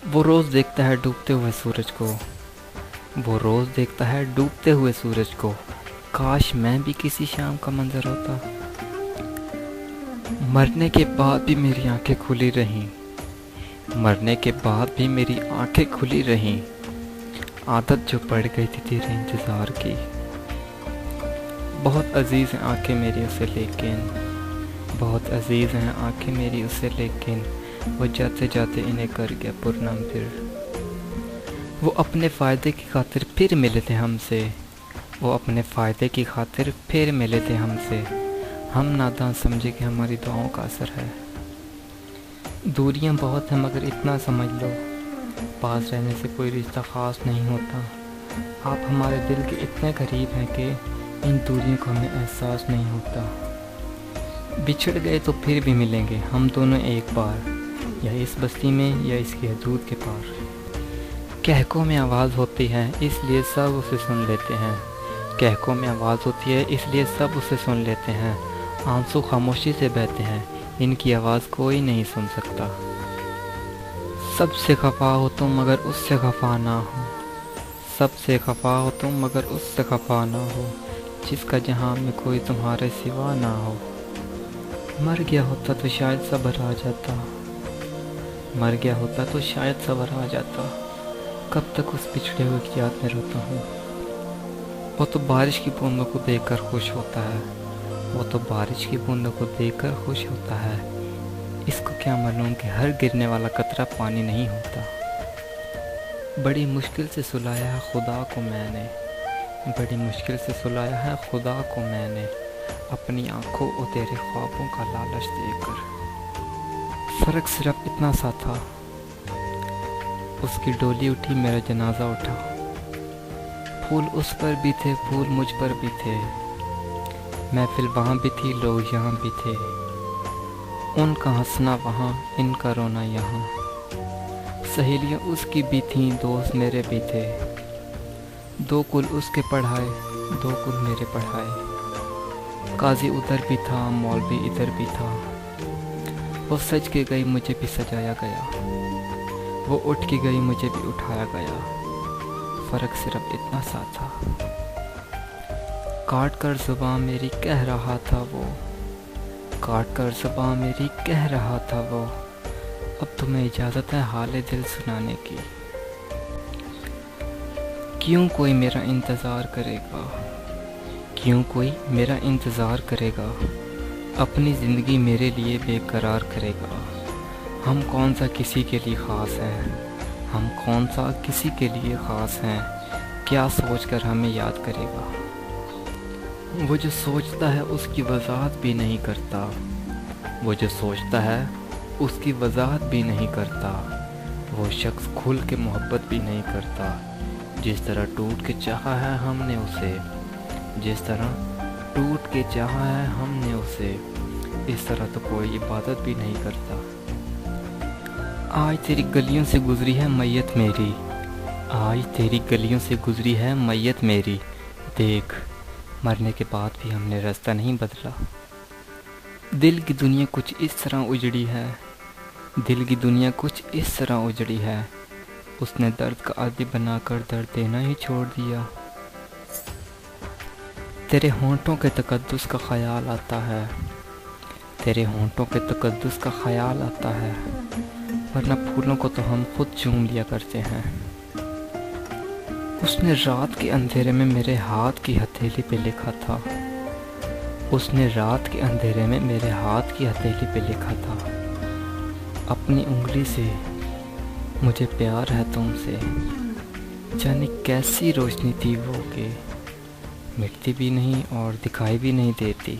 वो रोज़ देखता है डूबते हुए सूरज को, वो रोज़ देखता है डूबते हुए सूरज को। काश मैं भी किसी शाम का मंजर होता। मरने के बाद भी मेरी आंखें खुली रहीं, मरने के बाद भी मेरी आंखें खुली रहीं। आदत जो पड़ गई थी तेरे इंतज़ार की। बहुत अजीज़ हैं आंखें मेरी उसे लेकिन, बहुत अजीज़ हैं आंखें मेरी उसे लेकिन, वो जाते जाते इन्हें कर गया पुरनाम फिर। वो अपने फ़ायदे की खातिर फिर मिले थे हमसे, वो अपने फ़ायदे की खातिर फिर मिले थे हमसे। हम नादान समझे कि हमारी दुआओं का असर है। दूरियां बहुत हैं मगर इतना समझ लो, पास रहने से कोई रिश्ता ख़ास नहीं होता। आप हमारे दिल के इतने करीब हैं कि इन दूरियों का हमें एहसास नहीं होता। बिछड़ गए तो फिर भी मिलेंगे हम दोनों एक बार, या इस बस्ती में या इसकी हदूद के पार। कहकों में आवाज़ होती है इसलिए सब उसे सुन लेते हैं, कहकों में आवाज़ होती है इसलिए सब उसे सुन लेते हैं। आंसू खामोशी से बहते हैं, इनकी आवाज़ कोई नहीं सुन सकता। सबसे खफा हो तुम मगर उससे खफा ना हो, सबसे खफा हो तुम मगर उससे खफा ना हो, जिसका जहां में कोई तुम्हारे सिवा ना हो। मर गया होता तो शायद सब्र आ जाता, मर गया होता तो शायद सब्र आ जाता। कब तक उस पिछड़े हुए की याद में रोता हूँ। वो तो बारिश की बूंदों को देखकर खुश होता है, वो तो बारिश की बूंदों को देखकर खुश होता है। इसको क्या मालूम कि हर गिरने वाला कतरा पानी नहीं होता। बड़ी मुश्किल से सुलाया है खुदा को मैंने, बड़ी मुश्किल से सुलाया है खुदा को मैंने, अपनी आंखों और तेरे ख्वाबों का लालच देकर। फ़र्क सिर्फ इतना सा था, उसकी डोली उठी मेरा जनाजा उठा। फूल उस पर भी थे फूल मुझ पर भी थे, महफिल वहाँ भी थी लोग यहाँ भी थे। उनका हंसना वहाँ इनका रोना यहाँ, सहेलियाँ उसकी भी थीं दोस्त मेरे भी थे। दो कुल उसके पढ़ाए दो कुल मेरे पढ़ाए, काजी उधर भी था मौलवी इधर भी था। वो सज के गई मुझे भी सजाया गया, वो उठ के गई मुझे भी उठाया गया। फ़र्क सिर्फ इतना सा था, काट कर ज़ुबान मेरी कह रहा था वो, काट कर ज़ुबान मेरी कह रहा था वो। अब तुम्हें इजाज़त है हाले दिल सुनाने की। क्यों कोई मेरा इंतज़ार करेगा, क्यों कोई मेरा इंतज़ार करेगा, अपनी ज़िंदगी मेरे लिए बेकरार करेगा। हम कौन सा किसी के लिए ख़ास हैं, हम कौन सा किसी के लिए ख़ास हैं, क्या सोचकर हमें याद करेगा। वो जो सोचता है उसकी वजाहत भी नहीं करता, वो जो सोचता है उसकी वजाहत भी नहीं करता। वो शख्स खुल के मोहब्बत भी नहीं करता, जिस तरह टूट के चाहा है हमने उसे, जिस तरह टूट के चाहा है हमने उसे, इस तरह तो कोई इबादत भी नहीं करता। आज तेरी गलियों से गुजरी है मैयत मेरी, आज तेरी गलियों से गुजरी है मैयत मेरी। देख मरने के बाद भी हमने रास्ता नहीं बदला। दिल की दुनिया कुछ इस तरह उजड़ी है, दिल की दुनिया कुछ इस तरह उजड़ी है। उसने दर्द का आदी बनाकर दर्द देना ही छोड़ दिया। तेरे होंठों के तकद्दुस का ख्याल आता है, तेरे होंठों के तकद्दुस का ख्याल आता है, वरना फूलों को तो हम खुद चूम लिया करते हैं। उसने रात के अंधेरे में मेरे हाथ की हथेली पे लिखा था, उसने रात के अंधेरे में मेरे हाथ की हथेली पे लिखा था, अपनी उंगली से मुझे प्यार है तुमसे। जाने कैसी रोशनी थी वो कि मिटती भी नहीं और दिखाई भी नहीं देती।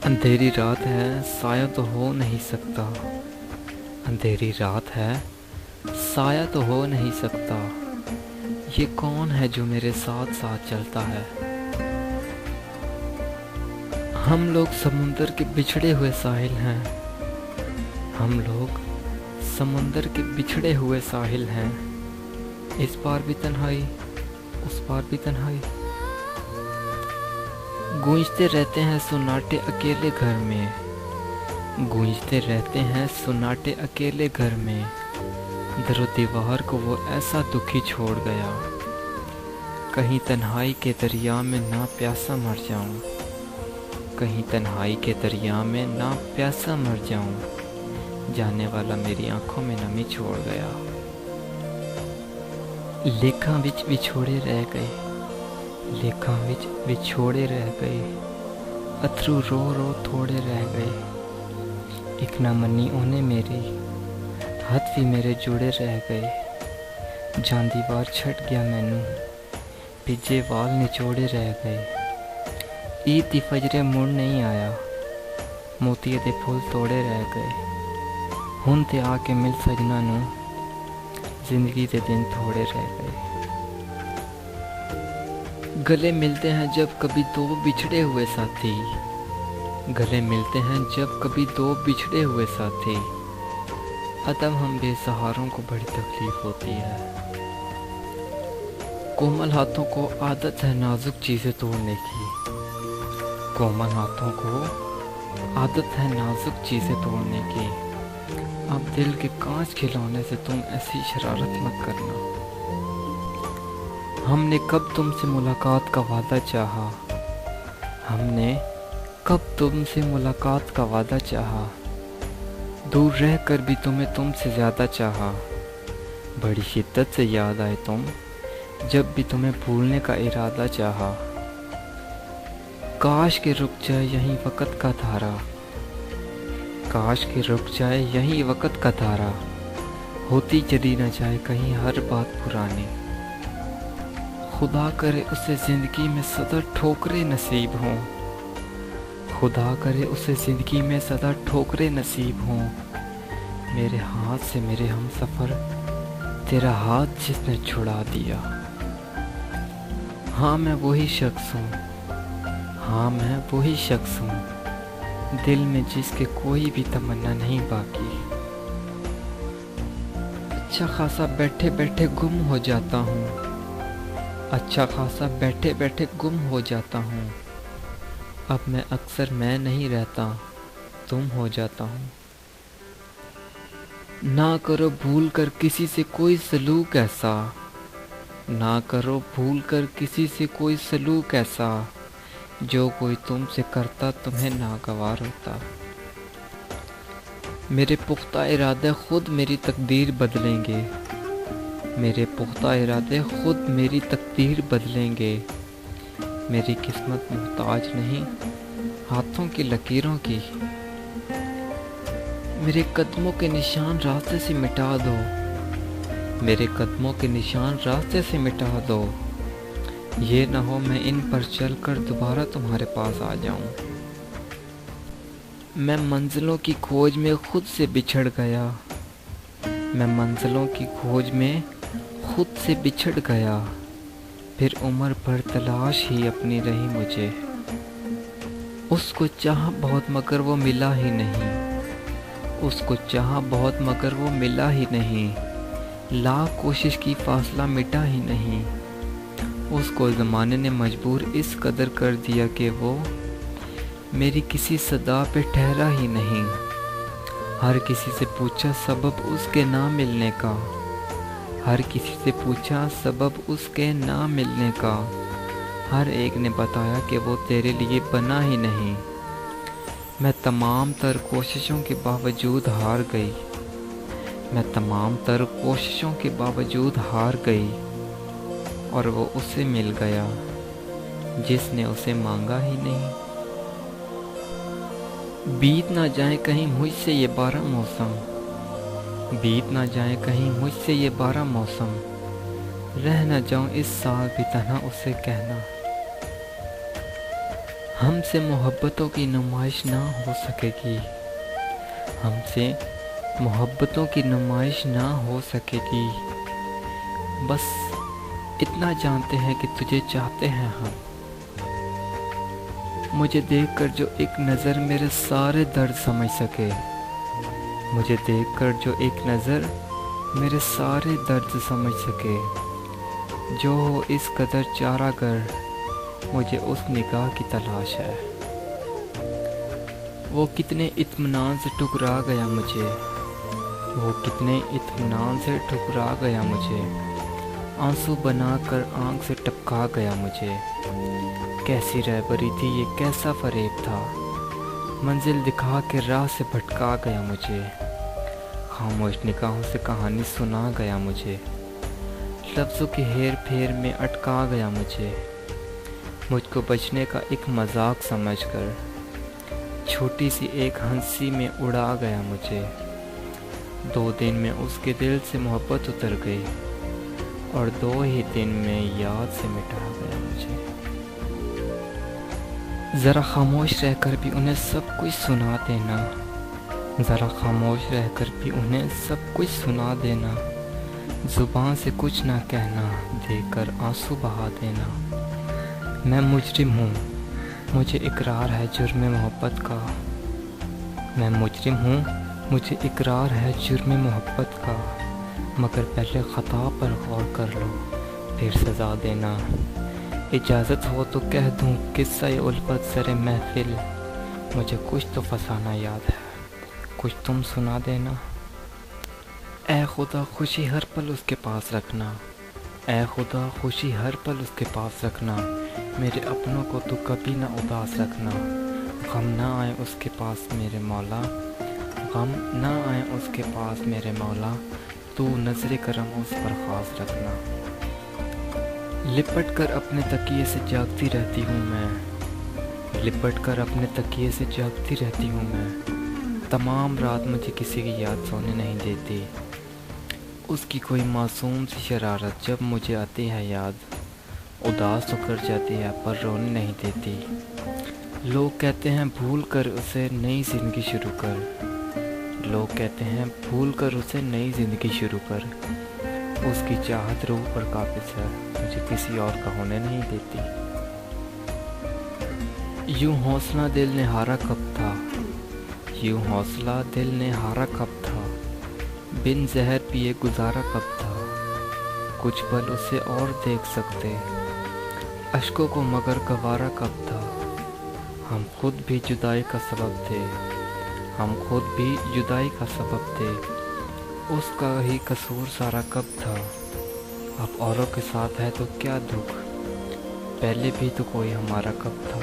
अंधेरी रात है साया तो हो नहीं सकता, अंधेरी रात है साया तो हो नहीं सकता। ये कौन है जो मेरे साथ साथ चलता है। हम लोग समुंदर के बिछड़े हुए साहिल हैं, हम लोग समुंदर के बिछड़े हुए साहिल हैं। इस पार भी तन्हाई उस पार भी तन्हाई। गूंजते रहते हैं सुनाटे अकेले घर में, गूंजते रहते हैं सुनाटे अकेले घर में। दरो दीवार को वो ऐसा दुखी छोड़ गया, कहीं तन्हाई के दरिया में ना प्यासा मर जाऊं, कहीं तन्हाई के दरिया में ना प्यासा मर जाऊं। जाने वाला मेरी आंखों में नमी छोड़ गया। लेखा विच विछोड़े रह गए, लेखा विच विछोड़े रह गए। अथरू रो रो थोड़े रह गए। एक ना मनी उन्हें मेरी, हथ भी मेरे जुड़े रह गए। जान दीवार छट गया मैनू, पिजे वाल निचोड़े रह गए। ईद दी फजरे मुड़ नहीं आया, मोतिये दे फुल तोड़े रह गए। हुण ते आके मिल सजना नू, जिंदगी के दिन थोड़े रह गए। गले मिलते हैं जब कभी दो बिछड़े हुए साथी, गले मिलते हैं जब कभी दो बिछड़े हुए साथी। अदम हम बेसहारों को बड़ी तकलीफ होती है। कोमल हाथों को आदत है नाजुक चीज़ें तोड़ने की, कोमल हाथों को आदत है नाजुक चीज़ें तोड़ने की। अब दिल के कांच खिलौने से तुम ऐसी शरारत मत करना। हमने कब तुमसे मुलाकात का वादा चाहा, हमने कब तुमसे मुलाकात का वादा चाहा। दूर रह कर भी तुम्हें तुमसे ज़्यादा चाहा। बड़ी शिद्दत से याद आए तुम, जब भी तुम्हें भूलने का इरादा चाहा। काश के रुक जाए यहीं वक़्त का धारा, काश के रुक जाए यहीं वक़्त का धारा। होती चली न जाए कहीं हर बात पुरानी। खुदा करे उसे ज़िंदगी में सदा ठोकरें नसीब हों, खुदा करे उसे ज़िंदगी में सदा ठोकरें नसीब हों। मेरे हाथ से मेरे हमसफ़र, तेरा हाथ जिसने छुड़ा दिया। हाँ मैं वही शख्स हूँ, हाँ मैं वही शख्स हूँ, दिल में जिसके कोई भी तमन्ना नहीं बाकी। अच्छा खासा बैठे बैठे गुम हो जाता हूँ, अच्छा खासा बैठे बैठे गुम हो जाता हूँ। अब मैं अक्सर मैं नहीं रहता, तुम हो जाता हूँ। ना करो भूल कर किसी से कोई सलूक ऐसा, ना करो भूल कर किसी से कोई सलूक ऐसा। जो कोई तुमसे करता तुम्हें नागवार होता। मेरे पुख्ता इरादे खुद मेरी तकदीर बदलेंगे, मेरे पुख्ता इरादे खुद मेरी तकदीर बदलेंगे। मेरी किस्मत मुहताज नहीं हाथों की लकीरों की। मेरे कदमों के निशान रास्ते से मिटा दो, मेरे कदमों के निशान रास्ते से मिटा दो। ये न हो मैं इन पर चलकर दोबारा तुम्हारे पास आ जाऊं। मैं मंजिलों की खोज में खुद से बिछड़ गया, मैं मंजिलों की खोज में खुद से बिछड़ गया। फिर उम्र भर तलाश ही अपनी रही मुझे। उसको चाहा बहुत मगर वो मिला ही नहीं, उसको चाहा बहुत मगर वो मिला ही नहीं। लाख कोशिश की फासला मिटा ही नहीं। उसको ज़माने ने मजबूर इस कदर कर दिया कि वो मेरी किसी सदा पे ठहरा ही नहीं। हर किसी से पूछा सबब उसके ना मिलने का, हर किसी से पूछा सबब उसके ना मिलने का। हर एक ने बताया कि वो तेरे लिए बना ही नहीं। मैं तमाम तर कोशिशों के बावजूद हार गई, मैं तमाम तर कोशिशों के बावजूद हार गई। और वो उसे मिल गया जिसने उसे मांगा ही नहीं। बीत ना जाए कहीं मुझसे ये 12 मौसम, बीत ना जाए कहीं मुझसे ये 12 मौसम। रह ना जाऊं इस साल भी तन्हा उसे कहना। हमसे मोहब्बतों की नुमाइश ना हो सकेगी, हमसे मोहब्बतों की नुमाइश ना हो सकेगी। बस इतना जानते हैं कि तुझे चाहते हैं हम। मुझे देखकर जो एक नज़र मेरे सारे दर्द समझ सके, मुझे देखकर जो एक नज़र मेरे सारे दर्द समझ सके। जो हो इस कदर चारागर मुझे उस निगाह की तलाश है। वो कितने इत्मीनान से ठुकरा गया मुझे, वो कितने इत्मीनान से ठुकरा गया मुझे, आंसू बनाकर आंख से टपका गया मुझे। कैसी रहबरी थी ये, कैसा फरेब था, मंजिल दिखा के राह से भटका गया मुझे। खामोश निगाहों से कहानी सुना गया मुझे, लफ्ज़ों की हेर फेर में अटका गया मुझे। मुझको बचने का एक मजाक समझकर छोटी सी एक हंसी में उड़ा गया मुझे। 2 दिन में उसके दिल से मोहब्बत उतर गई और 2 ही दिन में याद से मिटा गया मुझे। ज़रा खामोश रहकर भी उन्हें सब कुछ सुना देना, ज़रा खामोश रहकर भी उन्हें सब कुछ सुना देना। ज़ुबान से कुछ ना कहना, देखकर आंसू बहा देना। मैं मुजरिम हूँ, मुझे इकरार है जुर्म मोहब्बत का। मैं मुजरिम हूँ, मुझे इकरार है जुर्म मोहब्बत का। मगर पहले ख़ता पर गौर कर लो, फिर सज़ा देना। इजाज़त हो तो कह दूँ किस्सा उल्फत सरे महफिल। मुझे कुछ तो फसाना याद है, कुछ तुम सुना देना। ऐ खुदा खुशी हर पल उसके पास रखना, ऐ खुदा खुशी हर पल उसके पास रखना। मेरे अपनों को तो कभी ना उदास रखना। गम ना आए उसके पास मेरे मौला, गम ना आए उसके पास मेरे मौला। तू नज़र करम उस पर ख़ास रखना। लिपट कर अपने तकिए से जागती रहती हूँ मैं, लिपट कर अपने तकिए से जागती रहती हूँ मैं। तमाम रात मुझे किसी की याद सोने नहीं देती। उसकी कोई मासूम सी शरारत जब मुझे आती है याद, उदास तो कर जाती है पर रोने नहीं देती। लोग कहते हैं भूल कर उसे नई ज़िंदगी शुरू कर, लोग कहते हैं भूल कर उसे नई ज़िंदगी शुरू कर। उसकी चाहत रूह पर काबिज़ है, मुझे किसी और का होने नहीं देती। यूं हौसला दिल ने हारा कब था, यूं हौसला दिल ने हारा कब था। बिन जहर पिए गुजारा कब था, कुछ पल उसे और देख सकते। अश्कों को मगर गवारा कब था। हम खुद भी जुदाई का सबब थे, हम खुद भी जुदाई का सबब थे। उसका ही कसूर सारा कब था। अब औरों के साथ है तो क्या दुख, पहले भी तो कोई हमारा कब था।